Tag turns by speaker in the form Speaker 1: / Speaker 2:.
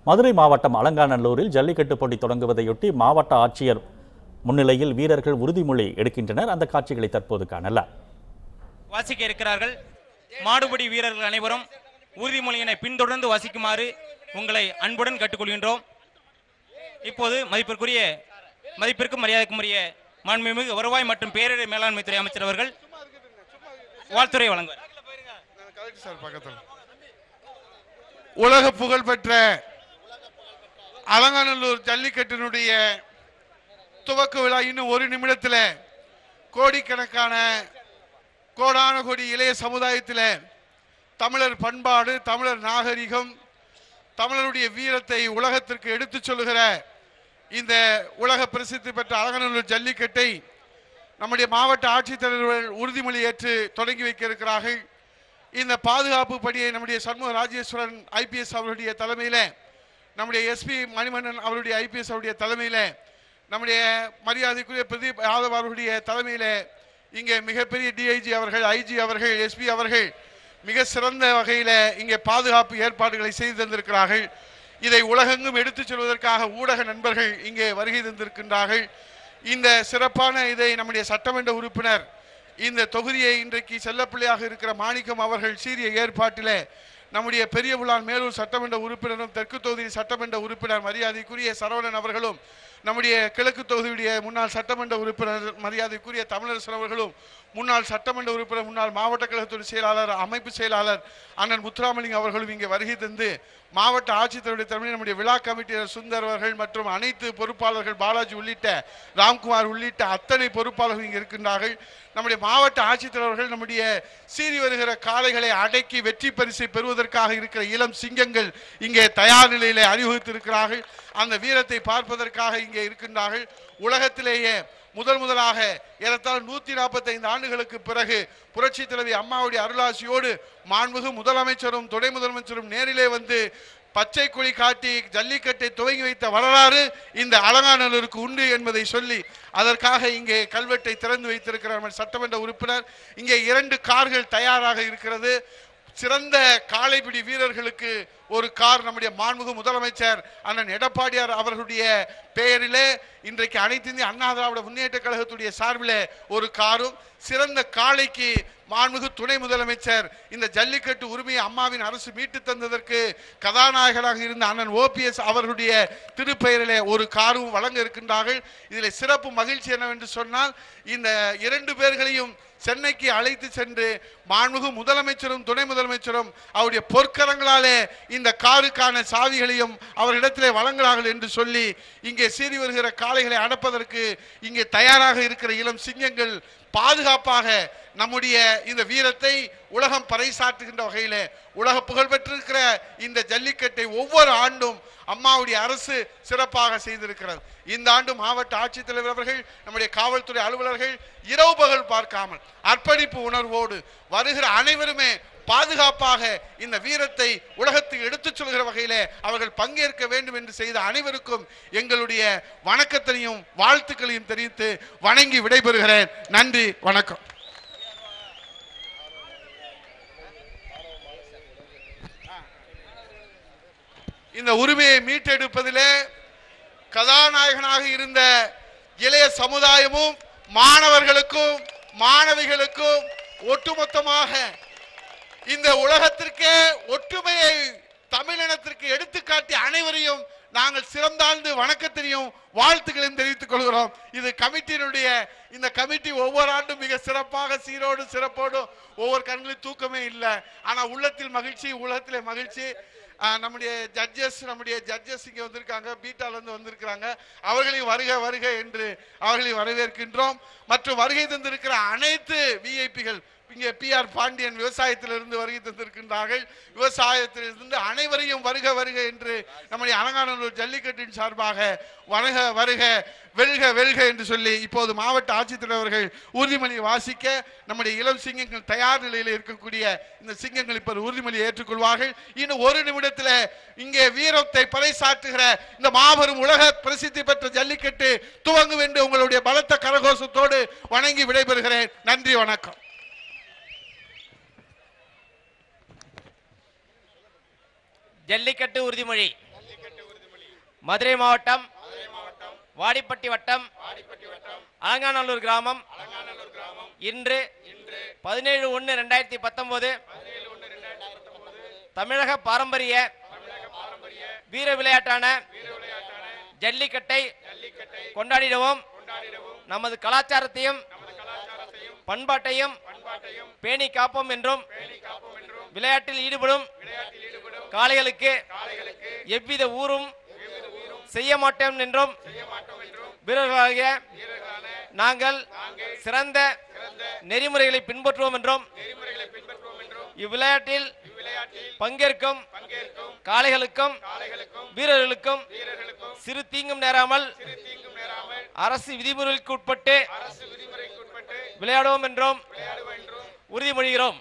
Speaker 1: மதுரை மாவட்டம் அலங்காநல்லூரில் ஜல்லிக்கட்டு போட்டி தொடங்குவதையொட்டி மாவட்ட ஆட்சியர் முன்னிலையில் வீரர்கள் உறுதிமொழி எடுக்கின்றனர். அந்த காட்சிகளை தற்போது காணலாம்.
Speaker 2: வாசிக்க இருக்கிறார்கள். மாடுபிடி வீரர்கள் அனைவரும் உறுதிமொழியினை பின்தொடர்ந்து வாசிக்குமாறு உங்களை அன்புடன் கேட்டுக்கொள்கின்றோம். இப்போது மதிப்பிற்கும் மரியாதைக்கும் உரிய மாண்புமிகு வருவாய் மற்றும் பேரிடர் மேலாண்மை துறை அமைச்சர் அவர்கள் வாழ்த்துரை வழங்குவார்.
Speaker 3: உலக புகழ்பெற்ற அலங்காநல்லூர் ஜல்லிக்கட்டினுடைய துவக்க விழா இன்னும் ஒரு நிமிடத்தில் கோடிக்கணக்கான கோடான கோடி இளைய சமுதாயத்தில் தமிழர் பண்பாடு, தமிழர் நாகரிகம், தமிழருடைய வீரத்தை உலகத்திற்கு எடுத்துச் சொல்லுகிற இந்த உலக பிரசித்தி பெற்ற அலங்காநல்லூர் ஜல்லிக்கட்டை நம்முடைய மாவட்ட ஆட்சித்தலைவர்கள் உறுதிமொழி ஏற்று தொடங்கி வைக்க இருக்கிறார்கள். இந்த பாதுகாப்பு பணியை நம்முடைய சண்முக ராஜேஸ்வரன் ஐபிஎஸ் அவருடைய தலைமையில், நம்முடைய எஸ்பி மணிமன்னன் அவருடைய ஐபிஎஸ் அவருடைய தலைமையில், நம்முடைய மரியாதைக்குரிய பிரதீப் யாதவ் அவருடைய தலைமையில் இங்கே மிகப்பெரிய டிஐஜி அவர்கள், ஐஜி அவர்கள், எஸ்பி அவர்கள் மிக சிறந்த வகையில் இங்கே பாதுகாப்பு ஏற்பாடுகளை செய்து தந்திருக்கிறார்கள். இதை உலகெங்கும் எடுத்துச் செல்வதற்காக ஊடக நண்பர்கள் இங்கே வருகை தந்திருக்கின்றார்கள். இந்த சிறப்பான இதை நம்முடைய சட்டமன்ற உறுப்பினர், இந்த தொகுதியை இன்றைக்கு செல்லப்பிள்ளையாக இருக்கிற மாணிக்கம் அவர்கள் சீரிய ஏற்பாட்டில் நம்முடைய பெரிய புலான் மேலூர் சட்டமன்ற உறுப்பினரும், தெற்கு தொகுதி சட்டமன்ற உறுப்பினர் மரியாதைக்குரிய சரவணன் அவர்களும், நம்முடைய கிழக்கு தொகுதியுடைய முன்னாள் சட்டமன்ற உறுப்பினர் மரியாதைக்குரிய தமிழரசன் அவர்களும், முன்னாள் சட்டமன்ற உறுப்பினர், முன்னாள் மாவட்ட கழகத்துறை செயலாளர், அமைப்பு செயலாளர் அண்ணன் முத்துராமலிங்க அவர்களும் இங்கே வருகை தந்து மாவட்ட ஆட்சித்தலைவருடைய தலைமையில் நம்முடைய விழா கமிட்டியர் சுந்தர் அவர்கள் மற்றும் அனைத்து பொறுப்பாளர்கள், பாலாஜி உள்ளிட்ட, ராம்குமார் உள்ளிட்ட அத்தனை பொறுப்பாளர்கள் இங்கே இருக்கின்றார்கள். நம்முடைய மாவட்ட ஆட்சித்தலைவர்கள் நம்முடைய சீறி வருகிற காளைகளை அடக்கி வெற்றி பரிசை பெறுவதற்காக இருக்கிற இளம் சிங்கங்கள் இங்கே தயார் நிலையிலே அணிவகுத்திருக்கிறார்கள். அந்த வீரத்தை பார்ப்பதற்காக இங்கே இருக்கின்றார்கள். உலகத்திலேயே முதலாக ஏறத்தாழ 145 ஆண்டுகளுக்கு பிறகு புரட்சி தலைவி அம்மாவுடைய அருளாசியோடு மாண்புமிகு முதலமைச்சரும் துணை முதலமைச்சரும் நேரிலே வந்து பச்சை கொடி காட்டி ஜல்லிக்கட்டை துவங்கி வைத்த வரலாறு இந்த அலங்காநல்லூருக்கு உண்டு என்பதை சொல்லி அதற்காக இங்கே கல்வெட்டை திறந்து வைத்திருக்கிறார் சட்டமன்ற உறுப்பினர். இங்கே 2 கார்கள் தயாராக இருக்கிறது. சிறந்த காளைபிடி வீரர்களுக்கு ஒரு கார் நம்முடைய மாண்புமிகு முதலமைச்சர் அண்ணன் எடப்பாடியார் அவர்களுடைய பெயரிலே இன்றைக்கு அனைத்து இந்திய அண்ணா திராவிட முன்னேற்ற கழகத்துடைய சார்பில் ஒரு காரும், சிறந்த காளைக்கு மாண்புமிகு துணை முதலமைச்சர் இந்த ஜல்லிக்கட்டு உரிமையை அம்மாவின் அரசு மீட்டு தந்ததற்கு கதாநாயகராக இருந்த அண்ணன் ஓபிஎஸ் அவர்களுடைய திருப்பெயரிலே ஒரு காரும் வழங்க இருக்கின்றார்கள். இதில் சிறப்பு மகிழ்ச்சி என்னவென்று சொன்னால், இந்த 2 பேர்களையும் சென்னைக்கு அழைத்து சென்று மாண்புமிகு முதலமைச்சரும் துணை முதலமைச்சரும் அவருடைய பொற்கரங்களாலே இந்த காருக்கான சாவிகளையும் அவர்களிடத்திலே வழங்குகிறார்கள் என்று சொல்லி இங்கே சீறி வருகிற காளைகளை அடப்பதற்கு இங்கே தயாராக இருக்கிற இளம் சிங்கங்கள் பாதுகாப்பாக நம்முடைய இந்த வீரத்தை உலகம் பறைசாற்றுகின்ற வகையில உலக புகழ் பெற்றிருக்கிற இந்த ஜல்லிக்கட்டை ஒவ்வொரு ஆண்டும் அம்மாவுடைய அரசு சிறப்பாக செய்திருக்கிறது. இந்த ஆண்டு மாவட்ட ஆட்சித்தலைவர் அவர்கள், நம்முடைய காவல்துறை அலுவலர்கள் இரவு பகல் பார்க்காமல் அர்ப்பணிப்பு உணர்வோடு வருகிற அனைவருமே பாதுகாப்பாக இந்த வீரத்தை உலகத்துக்கு எடுத்துச் சொல்கிற வகையில அவர்கள் பங்கேற்க வேண்டும் என்று செய்த அனைவருக்கும் எங்களுடைய வணக்கத்தையும் வாழ்த்துக்களையும் தெரிவித்து வணங்கி விடைபெறுகிறேன். நன்றி, வணக்கம். இந்த உரிமையை மீட்டெடுப்பதிலே கதாநாயகனாக இருந்த இளைய சமுதாயமும் மாணவர்களுக்கும் மாணவிகளுக்கும் ஒட்டுமொத்தமாக இந்த உலகத்திற்கே ஒற்றுமையை தமிழினத்திற்கு எடுத்துக்காட்டி அனைவரையும் நாங்கள் சிறந்தாழ்ந்து வணக்கத்தையும் வாழ்த்துக்களையும் தெரிவித்துக் கொள்கிறோம். இது கமிட்டியினுடைய இந்த கமிட்டி ஒவ்வொரு ஆண்டும் மிக சிறப்பாக சீரோடு சிறப்போடு ஒவ்வொரு கண்களில் தூக்கமே இல்லை. ஆனா உள்ளத்தில் மகிழ்ச்சி, உலகத்திலே மகிழ்ச்சி. நம்முடைய ஜட்ஜஸ் இங்கே வந்திருக்காங்க, பீட்டால இருந்து வந்திருக்கிறாங்க. அவர்களையும் வருக வருக என்று அவர்களை வரவேற்கின்றோம். மற்றும் வருகை தந்திருக்கிற அனைத்து விஐபிகள், இங்கே PR பாண்டியன் விவசாயத்திலிருந்து வருகை தந்திருக்கின்றார்கள். விவசாயத்திலிருந்து அனைவரையும் வருக வருக என்று நம்முடைய அலங்காநல்லூர் ஜல்லிக்கட்டின் சார்பாக வருக வருக வெல்க வெல்க என்று சொல்லி இப்போது மாவட்ட ஆட்சித்தலைவர் அவர்கள் உறுதிமொழி வாசிக்க நம்முடைய இளம் சிங்கங்கள் தயார் நிலையில் இருக்கக்கூடிய இந்த சிங்கங்கள் இப்போது உறுதிமொழி ஏற்றுக்கொள்வார்கள். இன்னும் ஒரு நிமிடத்தில் இங்கே வீரத்தை பறைசாற்றுகிற இந்த மாபெரும் உலக பிரசித்தி பெற்ற ஜல்லிக்கட்டு துவங்கும் என்று உங்களுடைய பலத்த கரகோஷத்தோடு வணங்கி விடைபெறுகிறேன். நன்றி, வணக்கம்.
Speaker 4: ஜல்லிக்கட்டு உறுதிமொழி. மதுரை மாவட்டம் வாடிப்பட்டி வட்டம் அலங்காநல்லூர் கிராமம் இன்று 17/1/2019 தமிழக பாரம்பரிய வீர விளையாட்டான ஜல்லிக்கட்டை கொண்டாடிடுவோம். நமது கலாச்சாரத்தையும் பண்பாட்டையும் பேணி காப்போம் என்றும் விளையாட்டில் ஈடுபடும் காளைகளுக்கு எவ்வித ஊரும் செய்ய மாட்டோம் என்றும் வீரர்களாகிய நாங்கள் சிறந்த நெறிமுறைகளை பின்பற்றுவோம் என்றும் இவ்விளையாட்டில் பங்கேற்கும் காளைகளுக்கும் வீரர்களுக்கும் சிறு தீங்கும் நேராமல் அரசு விதிமுறைகளுக்கு உட்பட்டு விளையாடுவோம் என்றும் உறுதிமொழிகிறோம்.